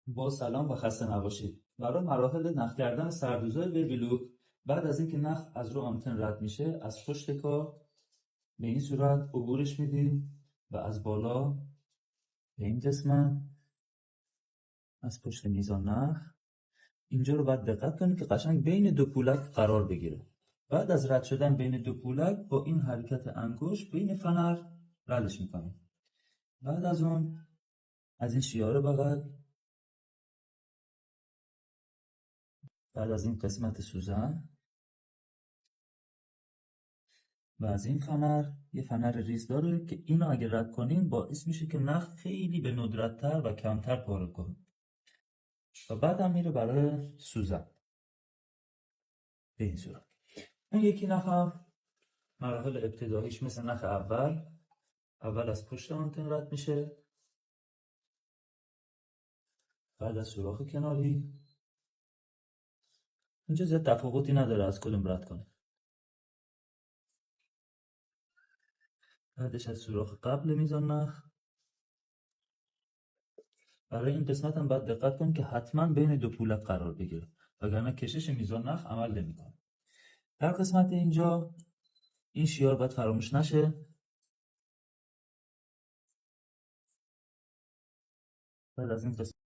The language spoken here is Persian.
با سلام و خسته نباشید. برای مراحل نخ کردن سردوزای ویلوک، بعد از اینکه نخ از رو آنتن رد میشه، از پشت کار به این صورت عبورش میدیم و از بالا به این قسمت از پشت میزان نخ اینجا رو باید دقت کنید که قشنگ بین دو پولک قرار بگیره. بعد از رد شدن بین دو پولک با این حرکت انگشت بین فنر ردش میکنیم. بعد از اون از این شیاره بغل، بعد از این قسمت سوزن و از این فنر یه فنر ریز داره که اینو اگه رد کنیم باعث میشه که نخ خیلی به ندرت‌تر و کمتر پاره کنه و بعد هم میره برای سوزن به این صورت. اون یکی نخ هم مراحل ابتداییش مثل نخ اول از پشت آنتن رد میشه، بعد از سوراخ کناری. اینجا زیاد تفاوتی نداره از کدوم رد کنه. بعدش از سوراخ قبل میزان نخ. برای این قسمت هم باید دقت کنیم که حتما بین دو پولک قرار بگیره وگرنه کشش میزان نخ عمل نمیکنه. در قسمت اینجا این شیار باید فراموش نشه. بعد از این قسمت